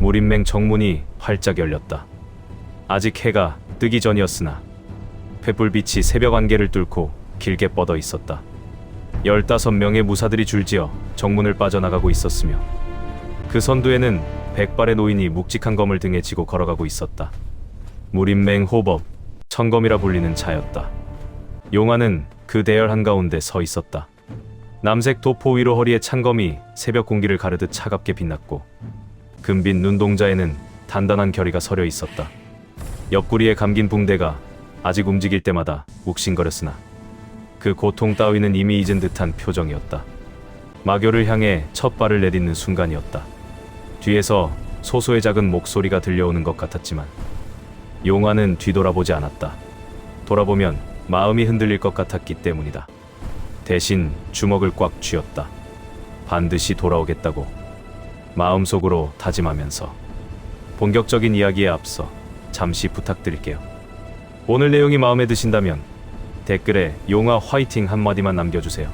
무림맹 정문이 활짝 열렸다. 아직 해가 뜨기 전이었으나 횃불빛이 새벽 안개를 뚫고 길게 뻗어 있었다. 15명의 무사들이 줄지어 정문을 빠져나가고 있었으며 그 선두에는 100발의 노인이 묵직한 검을 등에 지고 걸어가고 있었다. 무림맹 호법, 천검이라 불리는 차였다. 용화는 그 대열 한가운데 서 있었다. 남색 도포 위로 허리에 찬검이 새벽 공기를 가르듯 차갑게 빛났고 금빛 눈동자에는 단단한 결의가 서려 있었다. 옆구리에 감긴 붕대가 아직 움직일 때마다 욱신거렸으나 그 고통 따위는 이미 잊은 듯한 표정이었다. 마교를 향해 첫 발을 내딛는 순간이었다. 뒤에서 소소의 작은 목소리가 들려오는 것 같았지만 용화는 뒤돌아보지 않았다. 돌아보면 마음이 흔들릴 것 같았기 때문이다. 대신 주먹을 꽉 쥐었다. 반드시 돌아오겠다고 마음속으로 다짐하면서. 본격적인 이야기에 앞서 잠시 부탁드릴게요. 오늘 내용이 마음에 드신다면 댓글에 용화 화이팅 한마디만 남겨주세요.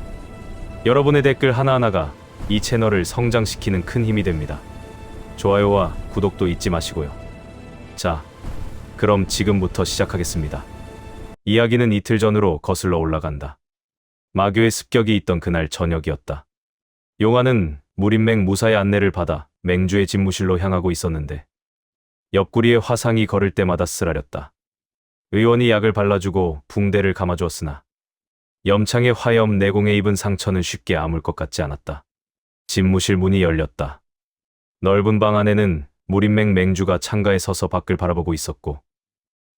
여러분의 댓글 하나하나가 이 채널을 성장시키는 큰 힘이 됩니다. 좋아요와 구독도 잊지 마시고요. 자, 그럼 지금부터 시작하겠습니다. 이야기는 이틀 전으로 거슬러 올라간다. 마교의 습격이 있던 그날 저녁이었다. 용화는 무림맹 무사의 안내를 받아 맹주의 집무실로 향하고 있었는데 옆구리에 화상이 걸을 때마다 쓰라렸다. 의원이 약을 발라주고 붕대를 감아주었으나 염창의 화염 내공에 입은 상처는 쉽게 아물 것 같지 않았다. 집무실 문이 열렸다. 넓은 방 안에는 무림맹 맹주가 창가에 서서 밖을 바라보고 있었고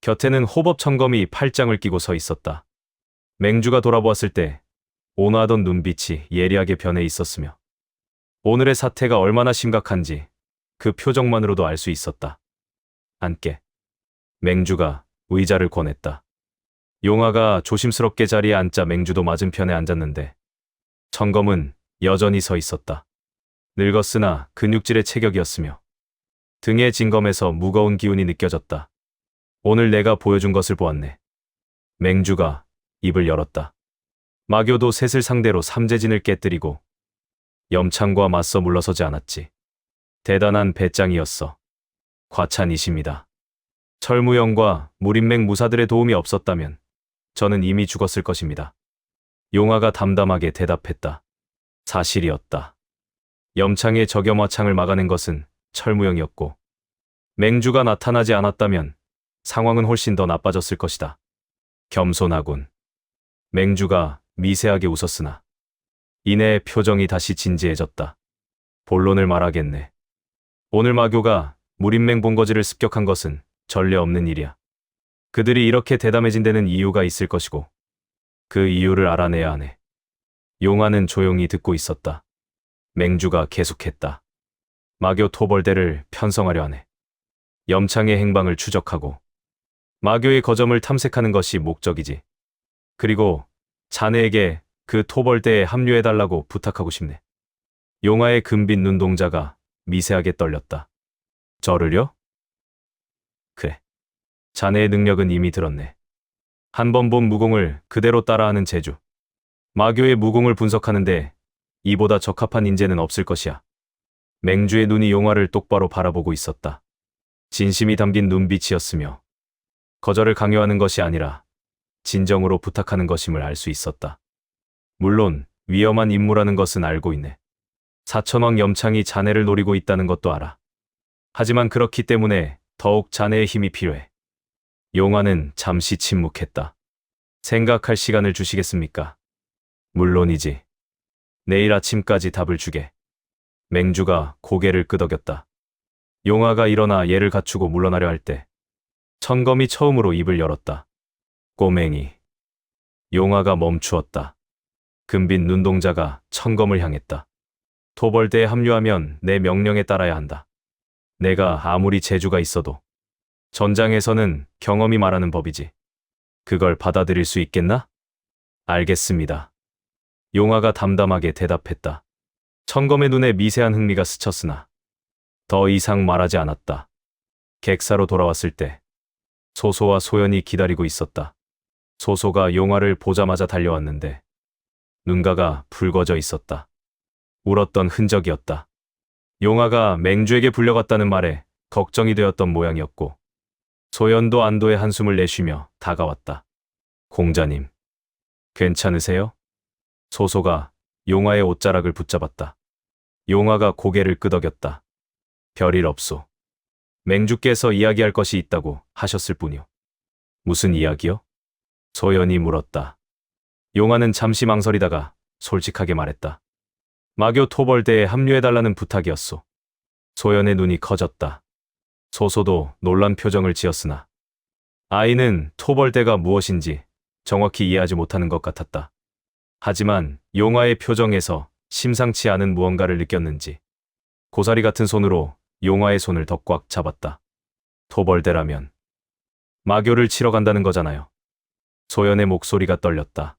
곁에는 호법 천검이 팔짱을 끼고 서 있었다. 맹주가 돌아보았을 때 온화하던 눈빛이 예리하게 변해 있었으며 오늘의 사태가 얼마나 심각한지 그 표정만으로도 알 수 있었다. 앉게. 맹주가 의자를 권했다. 용화가 조심스럽게 자리에 앉자 맹주도 맞은편에 앉았는데 천검은 여전히 서 있었다. 늙었으나 근육질의 체격이었으며 등에 진검에서 무거운 기운이 느껴졌다. 오늘 내가 보여준 것을 보았네. 맹주가 입을 열었다. 마교도 셋을 상대로 삼재진을 깨뜨리고 염창과 맞서 물러서지 않았지. 대단한 배짱이었어. 과찬이십니다. 철무영과 무림맹 무사들의 도움이 없었다면 저는 이미 죽었을 것입니다. 용화가 담담하게 대답했다. 사실이었다. 염창의 적염화창을 막아낸 것은 철무영이었고 맹주가 나타나지 않았다면 상황은 훨씬 더 나빠졌을 것이다. 겸손하군. 맹주가 미세하게 웃었으나 이내 표정이 다시 진지해졌다. 본론을 말하겠네. 오늘 마교가 무림맹 본거지를 습격한 것은 전례 없는 일이야. 그들이 이렇게 대담해진 데는 이유가 있을 것이고 그 이유를 알아내야 하네. 용화는 조용히 듣고 있었다. 맹주가 계속했다. 마교 토벌대를 편성하려 하네. 염창의 행방을 추적하고 마교의 거점을 탐색하는 것이 목적이지. 그리고 자네에게 그 토벌대에 합류해달라고 부탁하고 싶네. 용화의 금빛 눈동자가 미세하게 떨렸다. 저를요? 그래. 자네의 능력은 이미 들었네. 한 번 본 무공을 그대로 따라하는 재주. 마교의 무공을 분석하는데 이보다 적합한 인재는 없을 것이야. 맹주의 눈이 용화를 똑바로 바라보고 있었다. 진심이 담긴 눈빛이었으며 거절을 강요하는 것이 아니라 진정으로 부탁하는 것임을 알 수 있었다. 물론 위험한 임무라는 것은 알고 있네. 사천왕 염창이 자네를 노리고 있다는 것도 알아. 하지만 그렇기 때문에 더욱 자네의 힘이 필요해. 용화는 잠시 침묵했다. 생각할 시간을 주시겠습니까? 물론이지. 내일 아침까지 답을 주게. 맹주가 고개를 끄덕였다. 용화가 일어나 예를 갖추고 물러나려 할 때 천검이 처음으로 입을 열었다. 꼬맹이. 용화가 멈추었다. 금빛 눈동자가 천검을 향했다. 토벌대에 합류하면 내 명령에 따라야 한다. 내가 아무리 재주가 있어도 전장에서는 경험이 말하는 법이지. 그걸 받아들일 수 있겠나? 알겠습니다. 용화가 담담하게 대답했다. 천검의 눈에 미세한 흥미가 스쳤으나 더 이상 말하지 않았다. 객사로 돌아왔을 때 소소와 소연이 기다리고 있었다. 소소가 용화를 보자마자 달려왔는데 눈가가 붉어져 있었다. 울었던 흔적이었다. 용화가 맹주에게 불려갔다는 말에 걱정이 되었던 모양이었고 소연도 안도의 한숨을 내쉬며 다가왔다. 공자님, 괜찮으세요? 소소가 용화의 옷자락을 붙잡았다. 용화가 고개를 끄덕였다. 별일 없소. 맹주께서 이야기할 것이 있다고 하셨을 뿐이요. 무슨 이야기요? 소연이 물었다. 용화는 잠시 망설이다가 솔직하게 말했다. 마교 토벌대에 합류해달라는 부탁이었소. 소연의 눈이 커졌다. 소소도 놀란 표정을 지었으나 아이는 토벌대가 무엇인지 정확히 이해하지 못하는 것 같았다. 하지만 용화의 표정에서 심상치 않은 무언가를 느꼈는지 고사리 같은 손으로 용화의 손을 더 꽉 잡았다. 토벌대라면 마교를 치러 간다는 거잖아요. 소연의 목소리가 떨렸다.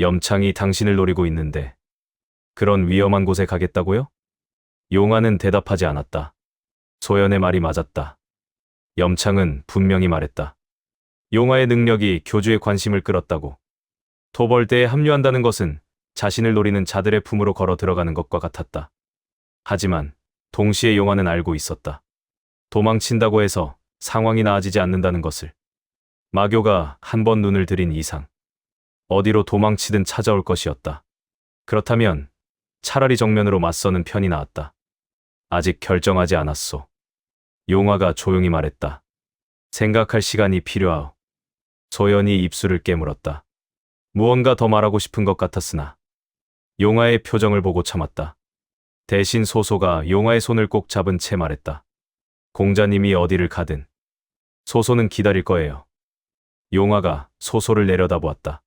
염창이 당신을 노리고 있는데 그런 위험한 곳에 가겠다고요? 용화는 대답하지 않았다. 소연의 말이 맞았다. 염창은 분명히 말했다. 용화의 능력이 교주의 관심을 끌었다고. 토벌대에 합류한다는 것은 자신을 노리는 자들의 품으로 걸어 들어가는 것과 같았다. 하지만 동시에 용화는 알고 있었다. 도망친다고 해서 상황이 나아지지 않는다는 것을. 마교가 한 번 눈을 들인 이상 어디로 도망치든 찾아올 것이었다. 그렇다면 차라리 정면으로 맞서는 편이 나았다. 아직 결정하지 않았소. 용화가 조용히 말했다. 생각할 시간이 필요하오. 소연이 입술을 깨물었다. 무언가 더 말하고 싶은 것 같았으나 용화의 표정을 보고 참았다. 대신 소소가 용화의 손을 꼭 잡은 채 말했다. 공자님이 어디를 가든 소소는 기다릴 거예요. 용화가 소소를 내려다보았다.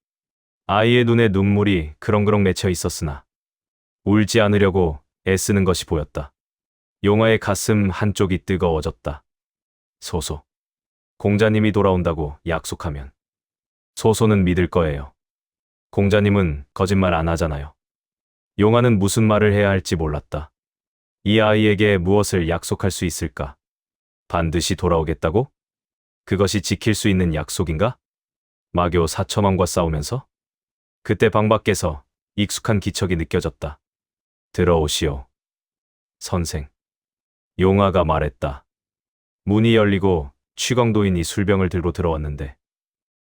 아이의 눈에 눈물이 그렁그렁 맺혀 있었으나 울지 않으려고 애쓰는 것이 보였다. 용화의 가슴 한쪽이 뜨거워졌다. 소소, 공자님이 돌아온다고 약속하면 소소는 믿을 거예요. 공자님은 거짓말 안 하잖아요. 용화는 무슨 말을 해야 할지 몰랐다. 이 아이에게 무엇을 약속할 수 있을까? 반드시 돌아오겠다고? 그것이 지킬 수 있는 약속인가? 마교 사천왕과 싸우면서? 그때 방 밖에서 익숙한 기척이 느껴졌다. 들어오시오. 선생. 용화가 말했다. 문이 열리고 취광도인이 술병을 들고 들어왔는데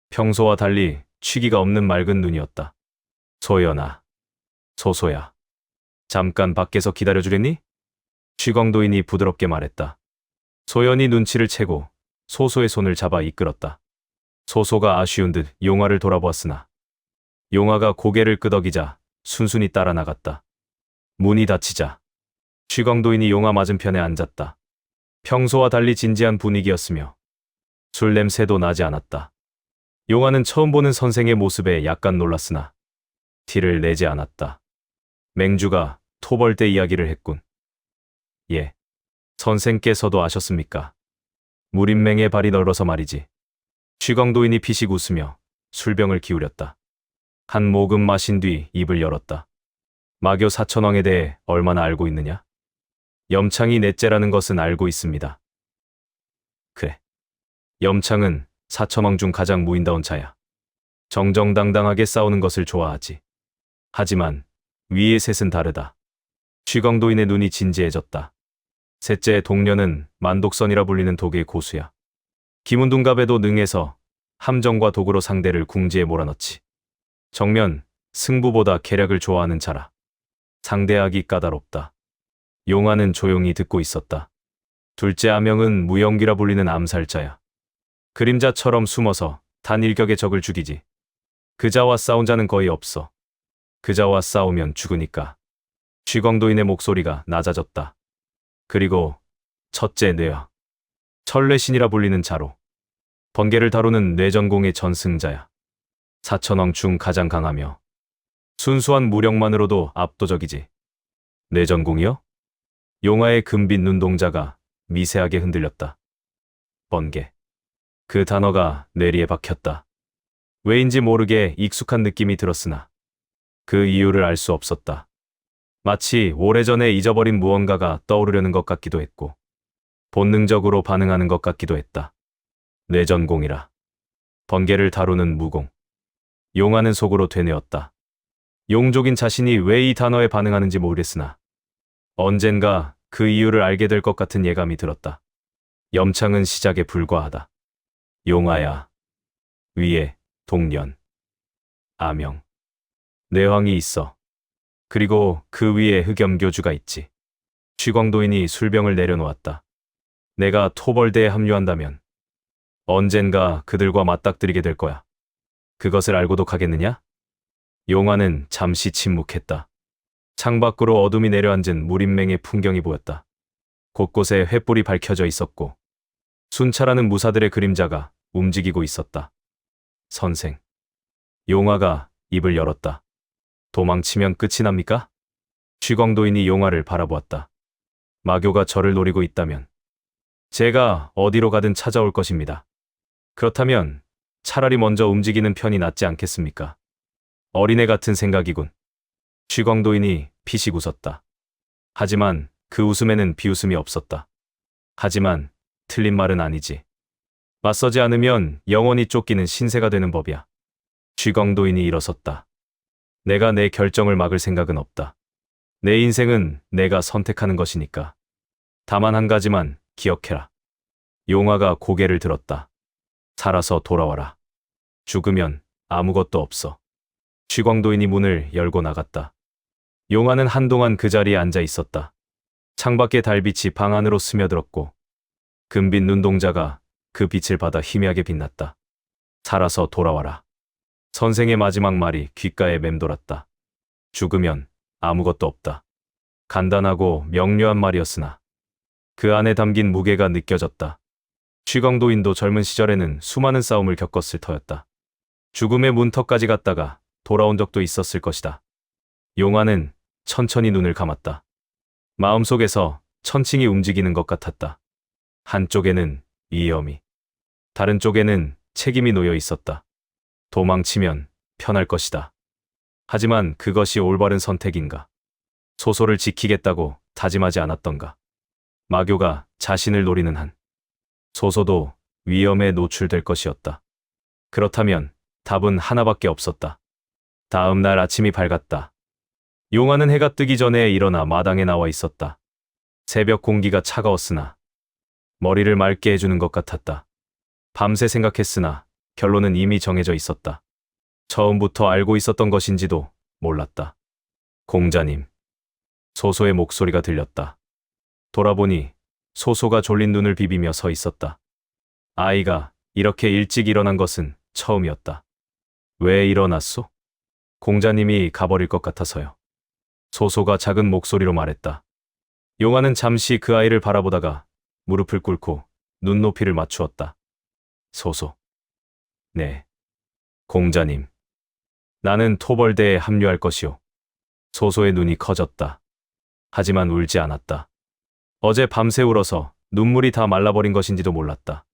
평소와 달리 취기가 없는 맑은 눈이었다. 소연아. 소소야. 잠깐 밖에서 기다려주랬니? 취광도인이 부드럽게 말했다. 소연이 눈치를 채고 소소의 손을 잡아 이끌었다. 소소가 아쉬운 듯 용화를 돌아보았으나 용화가 고개를 끄덕이자 순순히 따라 나갔다. 문이 닫히자 취광도인이 용화 맞은편에 앉았다. 평소와 달리 진지한 분위기였으며 술 냄새도 나지 않았다. 용화는 처음 보는 선생의 모습에 약간 놀랐으나 티를 내지 않았다. 맹주가 토벌대 이야기를 했군. 예. 선생께서도 아셨습니까? 무림맹의 발이 넓어서 말이지. 취광도인이 피식 웃으며 술병을 기울였다. 한 모금 마신 뒤 입을 열었다. 마교 사천왕에 대해 얼마나 알고 있느냐? 염창이 넷째라는 것은 알고 있습니다. 그래. 염창은 사천왕 중 가장 무인다운 자야. 정정당당하게 싸우는 것을 좋아하지. 하지만 위의 셋은 다르다. 취광도인의 눈이 진지해졌다. 셋째 동료는 만독선이라 불리는 독의 고수야. 기문둔갑에도 능해서 함정과 도구로 상대를 궁지에 몰아넣지. 정면, 승부보다 계략을 좋아하는 자라. 상대하기 까다롭다. 용화는 조용히 듣고 있었다. 둘째 아명은 무영기라 불리는 암살자야. 그림자처럼 숨어서 단 일격의 적을 죽이지. 그자와 싸운 자는 거의 없어. 그자와 싸우면 죽으니까. 취광도인의 목소리가 낮아졌다. 그리고 첫째 뇌와 철뇌신이라 불리는 자로. 번개를 다루는 뇌전공의 전승자야. 사천왕 중 가장 강하며 순수한 무력만으로도 압도적이지. 뇌전공이요? 용화의 금빛 눈동자가 미세하게 흔들렸다. 번개. 그 단어가 뇌리에 박혔다. 왜인지 모르게 익숙한 느낌이 들었으나 그 이유를 알 수 없었다. 마치 오래전에 잊어버린 무언가가 떠오르려는 것 같기도 했고 본능적으로 반응하는 것 같기도 했다. 뇌전공이라. 번개를 다루는 무공. 용화는 속으로 되뇌었다. 용족인 자신이 왜 이 단어에 반응하는지 모르겠으나 언젠가 그 이유를 알게 될 것 같은 예감이 들었다. 염창은 시작에 불과하다. 용화야. 위에 동년, 아명, 뇌황이 있어. 그리고 그 위에 흑염교주가 있지. 취광도인이 술병을 내려놓았다. 내가 토벌대에 합류한다면 언젠가 그들과 맞닥뜨리게 될 거야. 그것을 알고도 가겠느냐? 용화는 잠시 침묵했다. 창밖으로 어둠이 내려앉은 무림맹의 풍경이 보였다. 곳곳에 횃불이 밝혀져 있었고 순찰하는 무사들의 그림자가 움직이고 있었다. 선생. 용화가 입을 열었다. 도망치면 끝이 납니까? 취광도인이 용화를 바라보았다. 마교가 저를 노리고 있다면 제가 어디로 가든 찾아올 것입니다. 그렇다면 차라리 먼저 움직이는 편이 낫지 않겠습니까? 어린애 같은 생각이군. 취광도인이 피식 웃었다. 하지만 그 웃음에는 비웃음이 없었다. 하지만 틀린 말은 아니지. 맞서지 않으면 영원히 쫓기는 신세가 되는 법이야. 취광도인이 일어섰다. 내가 내 결정을 막을 생각은 없다. 내 인생은 내가 선택하는 것이니까. 다만 한 가지만 기억해라. 용화가 고개를 들었다. 살아서 돌아와라. 죽으면 아무것도 없어. 취광도인이 문을 열고 나갔다. 용화는 한동안 그 자리에 앉아 있었다. 창밖의 달빛이 방 안으로 스며들었고 금빛 눈동자가 그 빛을 받아 희미하게 빛났다. 살아서 돌아와라. 선생의 마지막 말이 귓가에 맴돌았다. 죽으면 아무것도 없다. 간단하고 명료한 말이었으나 그 안에 담긴 무게가 느껴졌다. 취광도인도 젊은 시절에는 수많은 싸움을 겪었을 터였다. 죽음의 문턱까지 갔다가 돌아온 적도 있었을 것이다. 용화는 천천히 눈을 감았다. 마음속에서 천칭이 움직이는 것 같았다. 한쪽에는 위험이, 다른 쪽에는 책임이 놓여 있었다. 도망치면 편할 것이다. 하지만 그것이 올바른 선택인가? 소소를 지키겠다고 다짐하지 않았던가? 마교가 자신을 노리는 한 소소도 위험에 노출될 것이었다. 그렇다면 답은 하나밖에 없었다. 다음 날 아침이 밝았다. 용화는 해가 뜨기 전에 일어나 마당에 나와 있었다. 새벽 공기가 차가웠으나 머리를 맑게 해주는 것 같았다. 밤새 생각했으나 결론은 이미 정해져 있었다. 처음부터 알고 있었던 것인지도 몰랐다. 공자님. 소소의 목소리가 들렸다. 돌아보니 소소가 졸린 눈을 비비며 서 있었다. 아이가 이렇게 일찍 일어난 것은 처음이었다. 왜 일어났소? 공자님이 가버릴 것 같아서요. 소소가 작은 목소리로 말했다. 용화는 잠시 그 아이를 바라보다가 무릎을 꿇고 눈높이를 맞추었다. 소소. 네. 공자님. 나는 토벌대에 합류할 것이오. 소소의 눈이 커졌다. 하지만 울지 않았다. 어제 밤새 울어서 눈물이 다 말라버린 것인지도 몰랐다.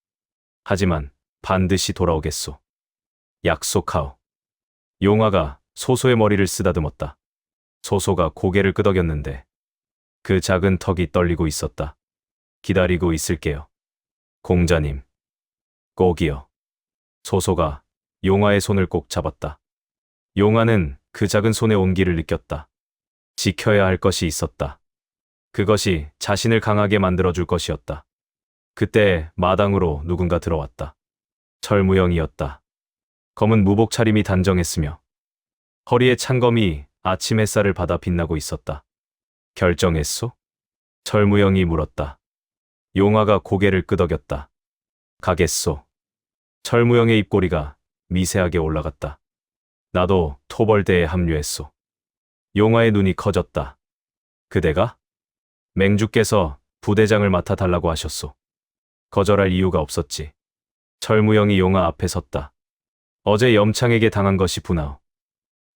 하지만 반드시 돌아오겠소. 약속하오. 용화가 소소의 머리를 쓰다듬었다. 소소가 고개를 끄덕였는데 그 작은 턱이 떨리고 있었다. 기다리고 있을게요. 공자님. 꼭이요. 소소가 용화의 손을 꼭 잡았다. 용화는 그 작은 손의 온기를 느꼈다. 지켜야 할 것이 있었다. 그것이 자신을 강하게 만들어줄 것이었다. 그때 마당으로 누군가 들어왔다. 철무영이었다. 검은 무복 차림이 단정했으며 허리에 찬검이 아침 햇살을 받아 빛나고 있었다. 결정했소? 철무영이 물었다. 용화가 고개를 끄덕였다. 가겠소. 철무영의 입꼬리가 미세하게 올라갔다. 나도 토벌대에 합류했소. 용화의 눈이 커졌다. 그대가? 맹주께서 부대장을 맡아달라고 하셨소. 거절할 이유가 없었지. 철무영이 용화 앞에 섰다. 어제 염창에게 당한 것이 분하오.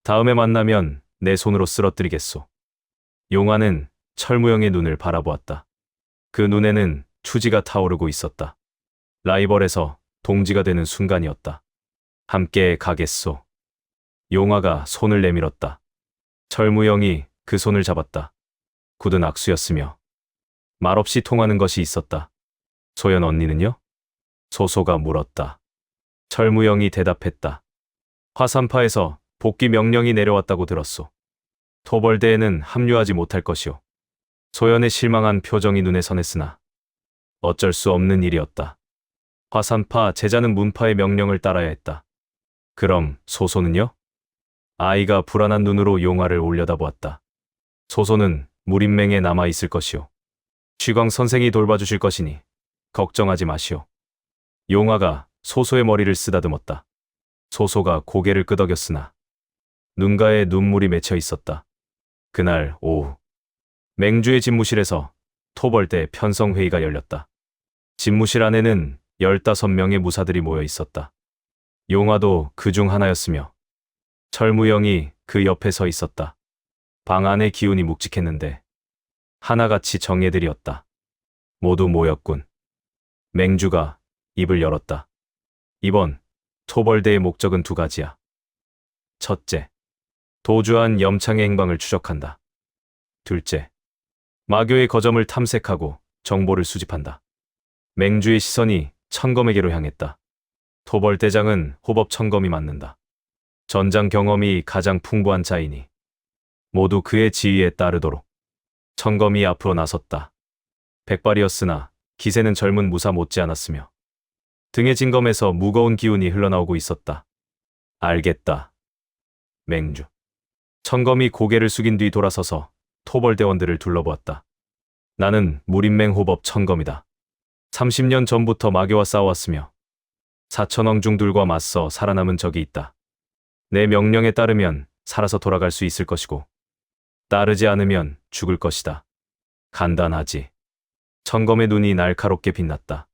다음에 만나면 내 손으로 쓰러뜨리겠소. 용화는 철무영의 눈을 바라보았다. 그 눈에는 추지가 타오르고 있었다. 라이벌에서 동지가 되는 순간이었다. 함께 가겠소. 용화가 손을 내밀었다. 철무영이 그 손을 잡았다. 굳은 악수였으며 말없이 통하는 것이 있었다. 소연 언니는요? 소소가 물었다. 철무영이 대답했다. 화산파에서 복귀 명령이 내려왔다고 들었소. 토벌대에는 합류하지 못할 것이오. 소연의 실망한 표정이 눈에 선했으나 어쩔 수 없는 일이었다. 화산파 제자는 문파의 명령을 따라야 했다. 그럼 소소는요? 아이가 불안한 눈으로 용화를 올려다보았다. 소소는 무림맹에 남아 있을 것이오. 취광 선생이 돌봐주실 것이니 걱정하지 마시오. 용화가 소소의 머리를 쓰다듬었다. 소소가 고개를 끄덕였으나 눈가에 눈물이 맺혀 있었다. 그날 오후 맹주의 집무실에서 토벌대 편성회의가 열렸다. 집무실 안에는 15명의 무사들이 모여 있었다. 용화도 그 중 하나였으며 철무영이 그 옆에 서 있었다. 방 안의 기운이 묵직했는데 하나같이 정예들이었다. 모두 모였군. 맹주가 입을 열었다. 이번 토벌대의 목적은 두 가지야. 첫째, 도주한 염창의 행방을 추적한다. 둘째, 마교의 거점을 탐색하고 정보를 수집한다. 맹주의 시선이 천검에게로 향했다. 토벌대장은 호법 천검이 맡는다. 전장 경험이 가장 풍부한 자이니 모두 그의 지휘에 따르도록. 천검이 앞으로 나섰다. 백발이었으나 기세는 젊은 무사 못지않았으며 등의 진검에서 무거운 기운이 흘러나오고 있었다. 알겠다. 맹주. 천검이 고개를 숙인 뒤 돌아서서 토벌대원들을 둘러보았다. 나는 무림맹 호법 천검이다. 30년 전부터 마교와 싸워왔으며 사천왕중들과 맞서 살아남은 적이 있다. 내 명령에 따르면 살아서 돌아갈 수 있을 것이고 따르지 않으면 죽을 것이다. 간단하지. 천검의 눈이 날카롭게 빛났다.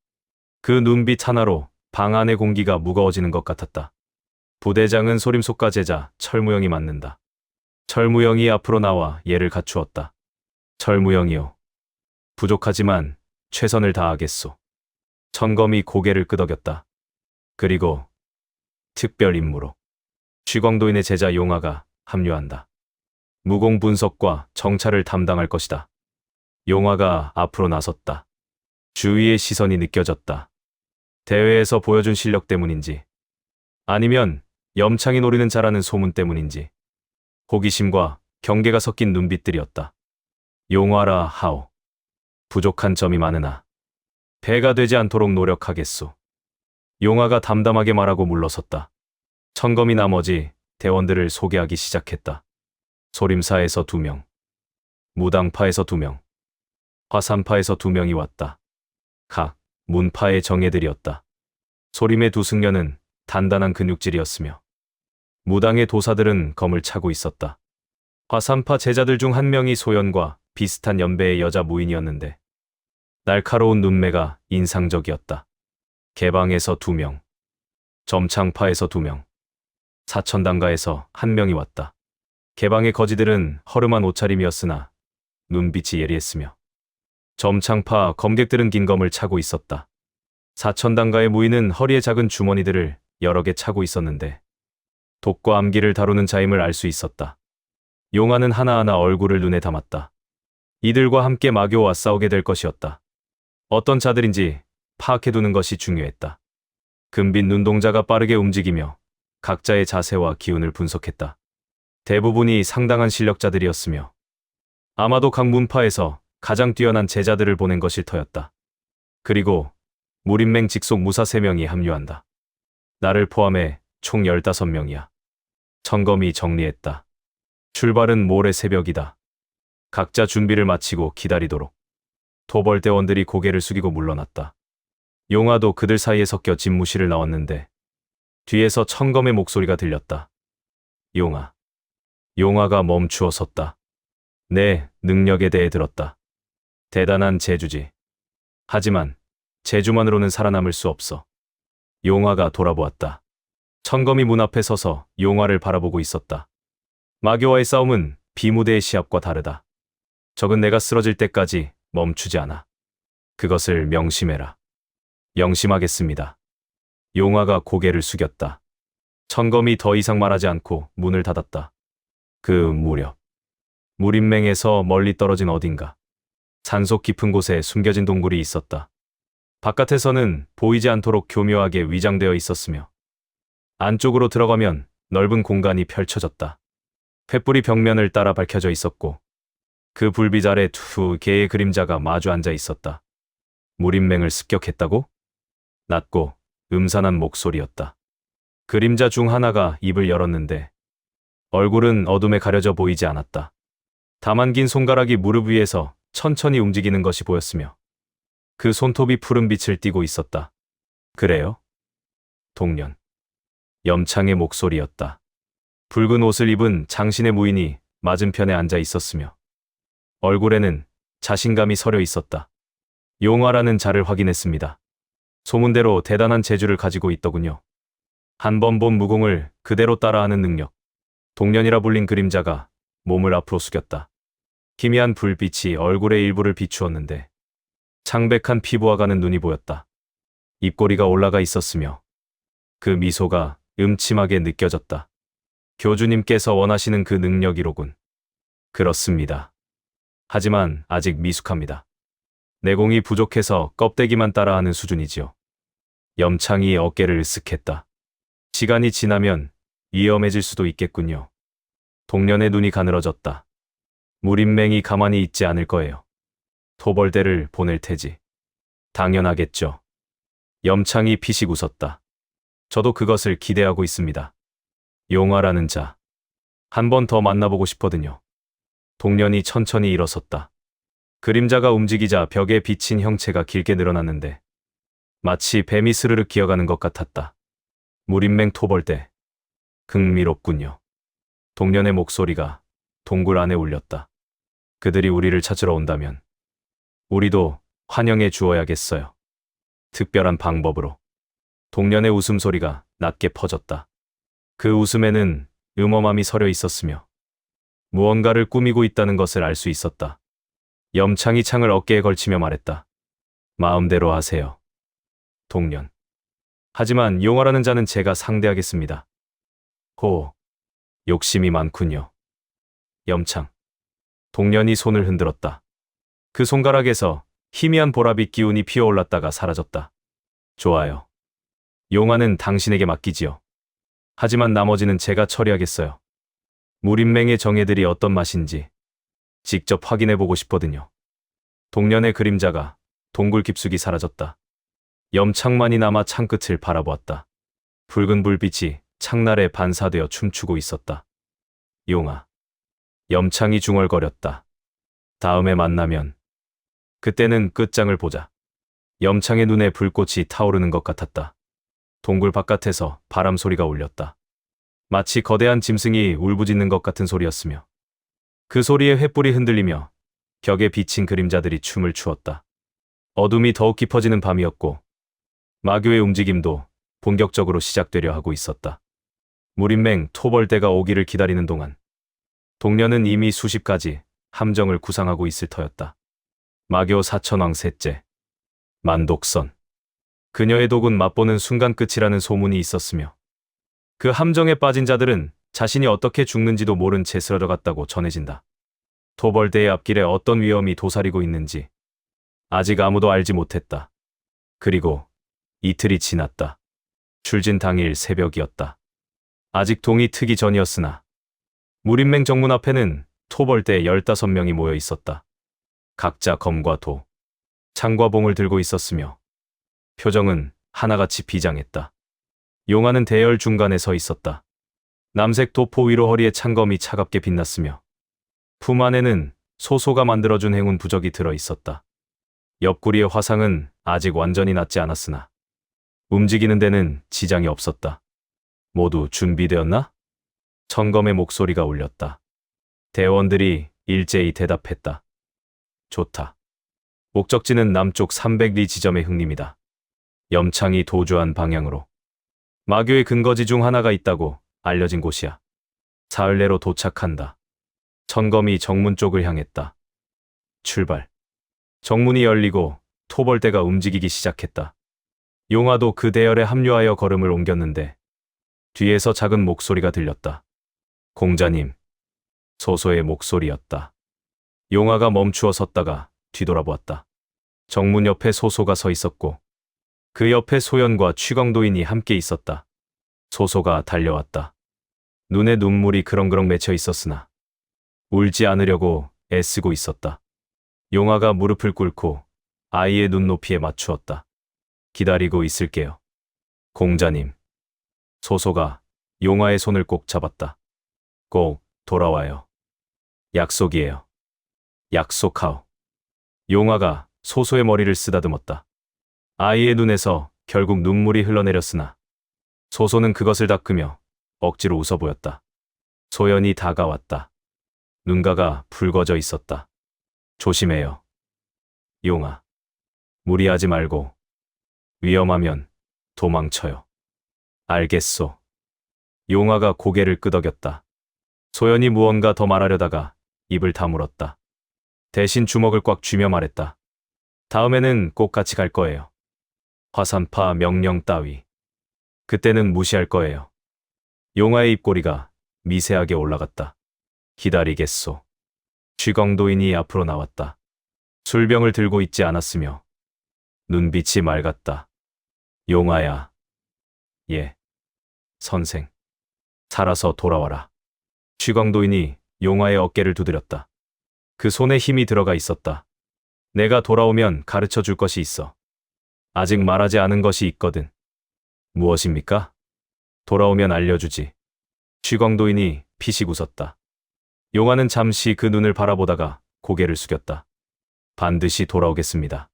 그 눈빛 하나로 방 안의 공기가 무거워지는 것 같았다. 부대장은 소림속가 제자 철무영이 맡는다. 철무영이 앞으로 나와 예를 갖추었다. 철무영이요. 부족하지만 최선을 다하겠소. 천검이 고개를 끄덕였다. 그리고 특별 임무로 취광도인의 제자 용화가 합류한다. 무공 분석과 정찰을 담당할 것이다. 용화가 앞으로 나섰다. 주위의 시선이 느껴졌다. 대회에서 보여준 실력 때문인지 아니면 염창이 노리는 자라는 소문 때문인지 호기심과 경계가 섞인 눈빛들이었다. 용화라 하오. 부족한 점이 많으나 배가 되지 않도록 노력하겠소. 용화가 담담하게 말하고 물러섰다. 천검이 나머지 대원들을 소개하기 시작했다. 소림사에서 2명, 무당파에서 2명, 화산파에서 2명이 왔다. 각 문파의 정예들이었다. 소림의 두 승려는 단단한 근육질이었으며 무당의 도사들은 검을 차고 있었다. 화산파 제자들 중 한 명이 소연과 비슷한 연배의 여자 무인이었는데 날카로운 눈매가 인상적이었다. 개방에서 2명, 점창파에서 2명, 사천당가에서 1명이 왔다. 개방의 거지들은 허름한 옷차림이었으나 눈빛이 예리했으며 점창파 검객들은 긴 검을 차고 있었다. 사천당가의 무인은 허리에 작은 주머니들을 여러 개 차고 있었는데 독과 암기를 다루는 자임을 알 수 있었다. 용화는 하나하나 얼굴을 눈에 담았다. 이들과 함께 마교와 싸우게 될 것이었다. 어떤 자들인지 파악해두는 것이 중요했다. 금빛 눈동자가 빠르게 움직이며 각자의 자세와 기운을 분석했다. 대부분이 상당한 실력자들이었으며 아마도 각 문파에서 가장 뛰어난 제자들을 보낸 것일 터였다. 그리고 무림맹 직속 무사 3명이 합류한다. 나를 포함해 총 15명이야. 천검이 정리했다. 출발은 모레 새벽이다. 각자 준비를 마치고 기다리도록. 토벌대원들이 고개를 숙이고 물러났다. 용화도 그들 사이에 섞여 집무실을 나왔는데 뒤에서 천검의 목소리가 들렸다. 용화. 용화가 멈추어 섰다. 내 능력에 대해 들었다. 대단한 재주지. 하지만 재주만으로는 살아남을 수 없어. 용화가 돌아보았다. 천검이 문 앞에 서서 용화를 바라보고 있었다. 마교와의 싸움은 비무대의 시합과 다르다. 적은 내가 쓰러질 때까지 멈추지 않아. 그것을 명심해라. 명심하겠습니다. 용화가 고개를 숙였다. 천검이 더 이상 말하지 않고 문을 닫았다. 그 무렵 무림맹에서 멀리 떨어진 어딘가 산속 깊은 곳에 숨겨진 동굴이 있었다. 바깥에서는 보이지 않도록 교묘하게 위장되어 있었으며 안쪽으로 들어가면 넓은 공간이 펼쳐졌다. 횃불이 벽면을 따라 밝혀져 있었고 그 불빛 아래 두 개의 그림자가 마주 앉아 있었다. 무림맹을 습격했다고? 낮고 음산한 목소리였다. 그림자 중 하나가 입을 열었는데 얼굴은 어둠에 가려져 보이지 않았다. 다만 긴 손가락이 무릎 위에서 천천히 움직이는 것이 보였으며 그 손톱이 푸른 빛을 띠고 있었다. 그래요? 동년. 염창의 목소리였다. 붉은 옷을 입은 장신의 무인이 맞은편에 앉아 있었으며 얼굴에는 자신감이 서려 있었다. 용화라는 자를 확인했습니다. 소문대로 대단한 재주를 가지고 있더군요. 한 번 본 무공을 그대로 따라하는 능력. 동년이라 불린 그림자가 몸을 앞으로 숙였다. 희미한 불빛이 얼굴의 일부를 비추었는데 창백한 피부와 가는 눈이 보였다. 입꼬리가 올라가 있었으며 그 미소가 음침하게 느껴졌다. 교주님께서 원하시는 그 능력이로군. 그렇습니다. 하지만 아직 미숙합니다. 내공이 부족해서 껍데기만 따라하는 수준이지요. 염창이 어깨를 으쓱했다. 시간이 지나면 위험해질 수도 있겠군요. 동년의 눈이 가늘어졌다. 무림맹이 가만히 있지 않을 거예요. 토벌대를 보낼 테지. 당연하겠죠. 염창이 피식 웃었다. 저도 그것을 기대하고 있습니다. 용화라는 자. 한 번 더 만나보고 싶거든요. 동년이 천천히 일어섰다. 그림자가 움직이자 벽에 비친 형체가 길게 늘어났는데 마치 뱀이 스르륵 기어가는 것 같았다. 무림맹 토벌대. 흥미롭군요. 동년의 목소리가 동굴 안에 울렸다. 그들이 우리를 찾으러 온다면 우리도 환영해 주어야겠어요. 특별한 방법으로. 동년의 웃음소리가 낮게 퍼졌다. 그 웃음에는 음험함이 서려 있었으며 무언가를 꾸미고 있다는 것을 알 수 있었다. 염창이 창을 어깨에 걸치며 말했다. 마음대로 하세요. 동년. 하지만 용화라는 자는 제가 상대하겠습니다. 호. 욕심이 많군요. 염창. 동년이 손을 흔들었다. 그 손가락에서 희미한 보랏빛 기운이 피어올랐다가 사라졌다. 좋아요. 용화는 당신에게 맡기지요. 하지만 나머지는 제가 처리하겠어요. 무림맹의 정예들이 어떤 맛인지 직접 확인해보고 싶거든요. 동년의 그림자가 동굴 깊숙이 사라졌다. 염창만이 남아 창끝을 바라보았다. 붉은 불빛이 창날에 반사되어 춤추고 있었다. 용화. 염창이 중얼거렸다. 다음에 만나면. 그때는 끝장을 보자. 염창의 눈에 불꽃이 타오르는 것 같았다. 동굴 바깥에서 바람 소리가 울렸다. 마치 거대한 짐승이 울부짖는 것 같은 소리였으며 그 소리에 횃불이 흔들리며 벽에 비친 그림자들이 춤을 추었다. 어둠이 더욱 깊어지는 밤이었고 마교의 움직임도 본격적으로 시작되려 하고 있었다. 무림맹 토벌대가 오기를 기다리는 동안 동년은 이미 수십 가지 함정을 구상하고 있을 터였다. 마교 사천왕 셋째 만독선. 그녀의 독은 맛보는 순간 끝이라는 소문이 있었으며 그 함정에 빠진 자들은 자신이 어떻게 죽는지도 모른 채 쓰러져 갔다고 전해진다. 토벌대의 앞길에 어떤 위험이 도사리고 있는지 아직 아무도 알지 못했다. 그리고 이틀이 지났다. 출진 당일 새벽이었다. 아직 동이 트기 전이었으나 무림맹 정문 앞에는 토벌대 15명이 모여 있었다. 각자 검과 도, 창과 봉을 들고 있었으며 표정은 하나같이 비장했다. 용화는 대열 중간에 서 있었다. 남색 도포 위로 허리에 창검이 차갑게 빛났으며 품 안에는 소소가 만들어준 행운 부적이 들어 있었다. 옆구리의 화상은 아직 완전히 낫지 않았으나 움직이는 데는 지장이 없었다. 모두 준비되었나? 청검의 목소리가 울렸다. 대원들이 일제히 대답했다. 좋다. 목적지는 남쪽 300리 지점의 흥림이다. 염창이 도주한 방향으로. 마교의 근거지 중 하나가 있다고 알려진 곳이야. 사흘 내로 도착한다. 천검이 정문 쪽을 향했다. 출발. 정문이 열리고 토벌대가 움직이기 시작했다. 용화도 그 대열에 합류하여 걸음을 옮겼는데 뒤에서 작은 목소리가 들렸다. 공자님. 소소의 목소리였다. 용화가 멈추어 섰다가 뒤돌아보았다. 정문 옆에 소소가 서 있었고 그 옆에 소연과 취광도인이 함께 있었다. 소소가 달려왔다. 눈에 눈물이 그렁그렁 맺혀 있었으나 울지 않으려고 애쓰고 있었다. 용화가 무릎을 꿇고 아이의 눈높이에 맞추었다. 기다리고 있을게요. 공자님. 소소가 용화의 손을 꼭 잡았다. 꼭 돌아와요. 약속이에요. 약속하오. 용화가 소소의 머리를 쓰다듬었다. 아이의 눈에서 결국 눈물이 흘러내렸으나 소소는 그것을 닦으며 억지로 웃어 보였다. 소연이 다가왔다. 눈가가 붉어져 있었다. 조심해요. 용아. 무리하지 말고 위험하면 도망쳐요. 알겠소. 용아가 고개를 끄덕였다. 소연이 무언가 더 말하려다가 입을 다물었다. 대신 주먹을 꽉 쥐며 말했다. 다음에는 꼭 같이 갈 거예요. 화산파 명령 따위. 그때는 무시할 거예요. 용아의 입꼬리가 미세하게 올라갔다. 기다리겠소. 쥐광도인이 앞으로 나왔다. 술병을 들고 있지 않았으며 눈빛이 맑았다. 용아야. 예. 선생. 살아서 돌아와라. 쥐광도인이 용아의 어깨를 두드렸다. 그 손에 힘이 들어가 있었다. 내가 돌아오면 가르쳐 줄 것이 있어. 아직 말하지 않은 것이 있거든. 무엇입니까? 돌아오면 알려주지. 쥐광도인이 피식 웃었다. 용아는 잠시 그 눈을 바라보다가 고개를 숙였다. 반드시 돌아오겠습니다.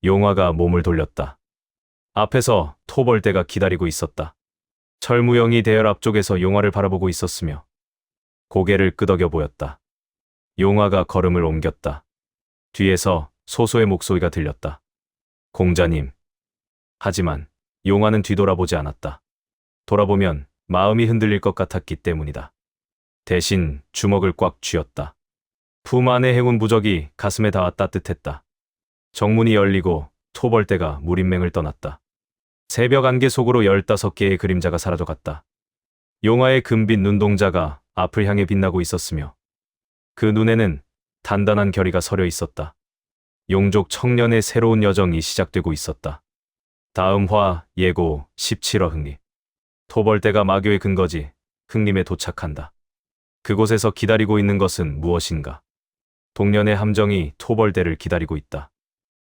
용아가 몸을 돌렸다. 앞에서 토벌대가 기다리고 있었다. 철무영이 대열 앞쪽에서 용아를 바라보고 있었으며 고개를 끄덕여 보였다. 용아가 걸음을 옮겼다. 뒤에서 소소의 목소리가 들렸다. 공자님. 하지만 용아는 뒤돌아보지 않았다. 돌아보면 마음이 흔들릴 것 같았기 때문이다. 대신 주먹을 꽉 쥐었다. 품 안의 행운 부적이 가슴에 닿아 따뜻했다. 정문이 열리고 토벌대가 무림맹을 떠났다. 새벽 안개 속으로 15개의 그림자가 사라져갔다. 용화의 금빛 눈동자가 앞을 향해 빛나고 있었으며 그 눈에는 단단한 결의가 서려 있었다. 용족 청년의 새로운 여정이 시작되고 있었다. 다음 화 예고 17화 흥림. 토벌대가 마교의 근거지 흥림에 도착한다. 그곳에서 기다리고 있는 것은 무엇인가? 동년의 함정이 토벌대를 기다리고 있다.